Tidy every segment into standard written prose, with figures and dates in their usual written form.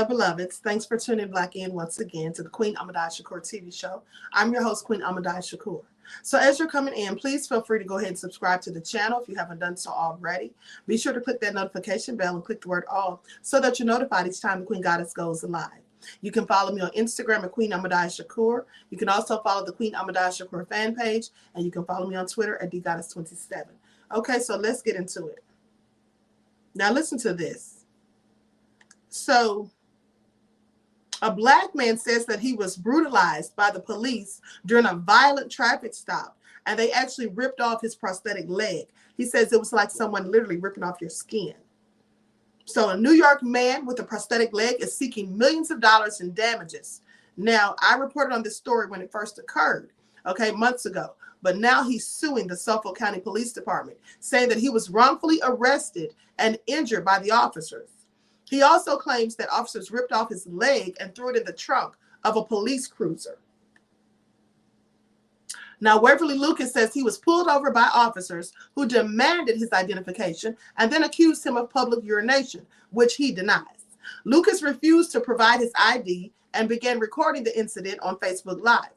beloveds. Thanks for tuning Blaque in once again to the QueenAShakur TV show. I'm your host, QueenAShakur. So as you're coming in, please feel free to go ahead and subscribe to the channel if you haven't done so already. Be sure to click that notification bell and click the word all so that you're notified each time the Queen Goddess goes live. You can follow me on Instagram at QueenAShakur. You can also follow the QueenAShakur fan page, and you can follow me on Twitter at DGoddess27. Okay, so let's get into it. Now listen to this. So a black man says that he was brutalized by the police during a violent traffic stop, and they actually ripped off his prosthetic leg. He says it was like someone literally ripping off your skin. So a New York man with a prosthetic leg is seeking millions of dollars in damages. Now, I reported on this story when it first occurred, okay, months ago. But now he's suing the Suffolk County Police Department, saying that he was wrongfully arrested and injured by the officers. He also claims that officers ripped off his leg and threw it in the trunk of a police cruiser. Now, Waverly Lucas says he was pulled over by officers who demanded his identification and then accused him of public urination, which he denies. Lucas refused to provide his ID and began recording the incident on Facebook Live.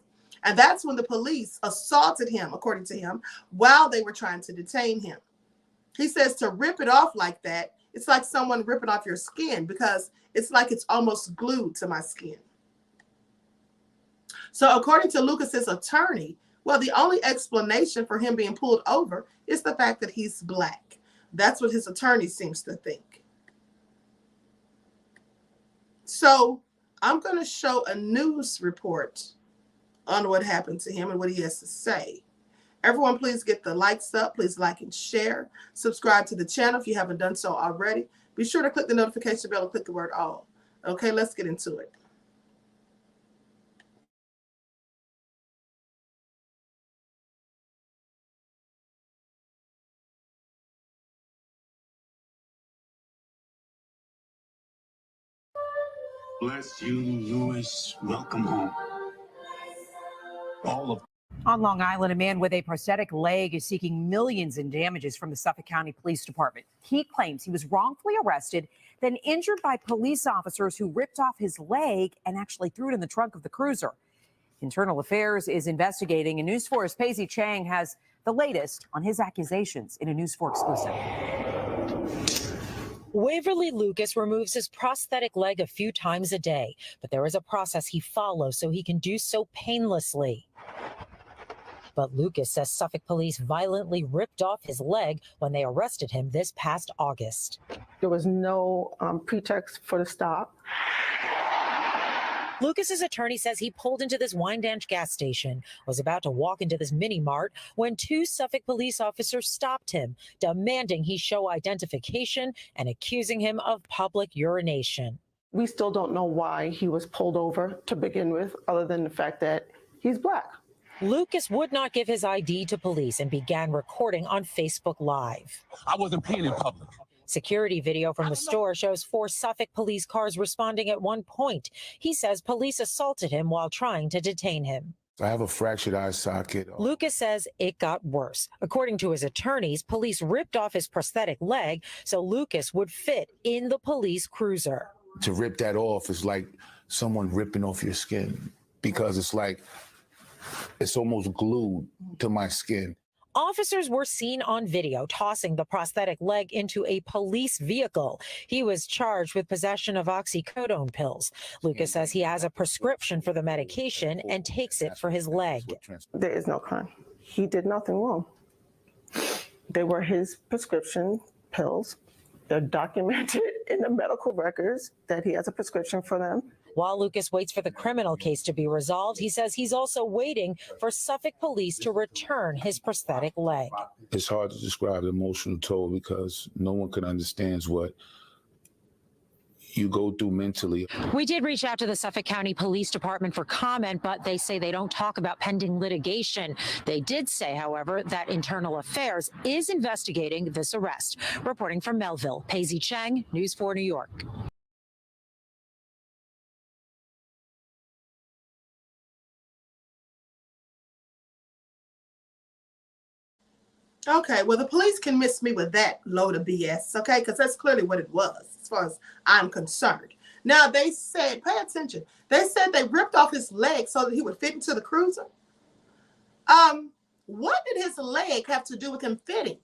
And that's when the police assaulted him, according to him, while they were trying to detain him. He says to rip it off like that, it's like someone ripping off your skin because it's like it's almost glued to my skin. So according to Lucas's attorney, well, the only explanation for him being pulled over is the fact that he's black. That's what his attorney seems to think. So I'm going to show a news report on what happened to him and what he has to say. Everyone, please get the likes up. Please like and share. Subscribe to the channel if you haven't done so already. Be sure to click the notification bell and click the word all. Okay, let's get into it. Bless you, Lewis. Welcome home. All of On Long Island, a man with a prosthetic leg is seeking millions in damages from the Suffolk County Police Department. He claims he was wrongfully arrested, then injured by police officers who ripped off his leg and actually threw it in the trunk of the cruiser. Internal Affairs is investigating, and News 4's Paisley Chang has the latest on his accusations in a News 4 exclusive. Waverly Lucas removes his prosthetic leg a few times a day, but there is a process he follows so he can do so painlessly. But Lucas says Suffolk police violently ripped off his leg when they arrested him this past August. There was no pretext for the stop. Lucas's attorney says he pulled into this Wyandanch gas station, was about to walk into this mini mart when two Suffolk police officers stopped him, demanding he show identification and accusing him of public urination. We still don't know why he was pulled over to begin with, other than the fact that he's black. Lucas would not give his ID to police and began recording on Facebook Live. I wasn't peeing in public. Security video from the store shows 4 Suffolk police cars responding at one point. He says police assaulted him while trying to detain him. I have a fractured eye socket. Lucas says it got worse. According to his attorneys, police ripped off his prosthetic leg so Lucas would fit in the police cruiser. To rip that off is like someone ripping off your skin because it's like it's almost glued to my skin. Officers were seen on video tossing the prosthetic leg into a police vehicle. He was charged with possession of oxycodone pills. Lucas says he has a prescription for the medication and takes it for his leg. There is no crime. He did nothing wrong. They were his prescription pills. They're documented in the medical records that he has a prescription for them. While Lucas waits for the criminal case to be resolved, he says he's also waiting for Suffolk police to return his prosthetic leg. It's hard to describe the emotional toll because no one can understand what you go through mentally. We did reach out to the Suffolk County Police Department for comment, but they say they don't talk about pending litigation. They did say, however, that Internal Affairs is investigating this arrest. Reporting from Melville, Paisley Chang, News 4 New York. Okay, well, the police can miss me with that load of BS, okay, because that's clearly what it was, as far as I'm concerned. Now they said, pay attention. They said they ripped off his leg so that he would fit into the cruiser. What did his leg have to do with him fitting?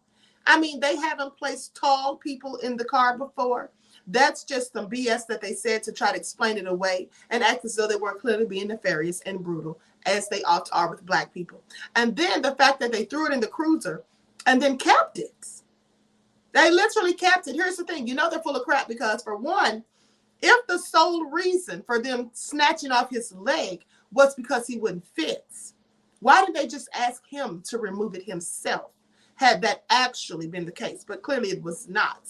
I mean, they haven't placed tall people in the car before. That's just some BS that they said to try to explain it away and act as though they weren't clearly being nefarious and brutal, as they often are with Black people. And then the fact that they threw it in the cruiser and then kept it. They literally kept it. Here's the thing. You know they're full of crap because, for one, if the sole reason for them snatching off his leg was because he wouldn't fit, why didn't they just ask him to remove it himself, had that actually been the case? But clearly it was not.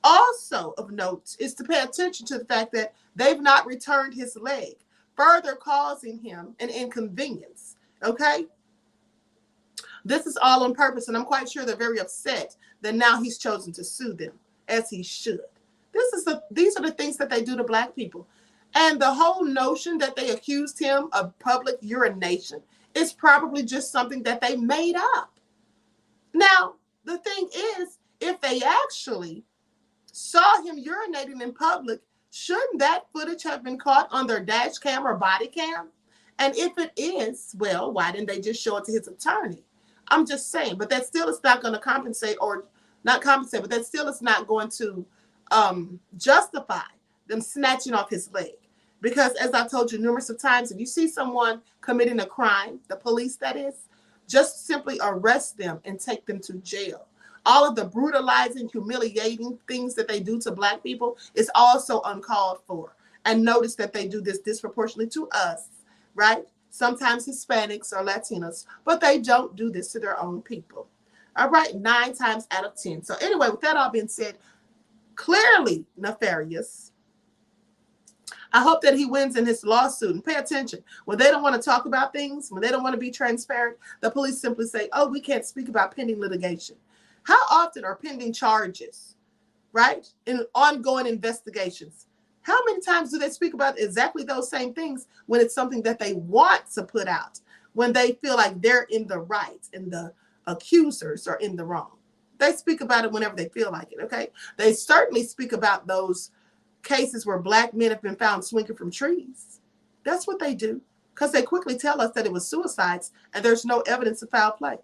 Also of note is to pay attention to the fact that they've not returned his leg, further causing him an inconvenience. Okay? This is all on purpose, and I'm quite sure they're very upset that now he's chosen to sue them, as he should. These are the things that they do to Black people. And the whole notion that they accused him of public urination is probably just something that they made up. Now, the thing is, if they actually saw him urinating in public, shouldn't that footage have been caught on their dash cam or body cam? And if it is, well, why didn't they just show it to his attorney? I'm just saying, but that still is not going to compensate, or not compensate, but that still is not going to justify them snatching off his leg. Because as I've told you numerous of times, if you see someone committing a crime, the police that is, just simply arrest them and take them to jail. All of the brutalizing, humiliating things that they do to Black people is also uncalled for. And notice that they do this disproportionately to us, right? Sometimes Hispanics or Latinos, but they don't do this to their own people. All right, 9 times out of 10. So anyway, with that all being said, clearly nefarious. I hope that he wins in his lawsuit. And pay attention. When they don't want to talk about things, when they don't want to be transparent, the police simply say, oh, we can't speak about pending litigation. How often are pending charges, right, in ongoing investigations? How many times do they speak about exactly those same things when it's something that they want to put out, when they feel like they're in the right and the accusers are in the wrong? They speak about it whenever they feel like it, okay? They certainly speak about those cases where Black men have been found swinging from trees. That's what they do, because they quickly tell us that it was suicides and there's no evidence of foul play.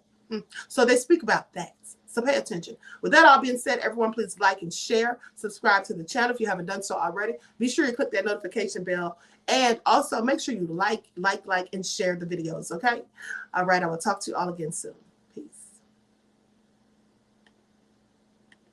So they speak about that. So pay attention. With that all being said, everyone, please like and share. Subscribe to the channel if you haven't done so already. Be sure you click that notification bell. And also make sure you like, and share the videos, okay? All right, I will talk to you all again soon.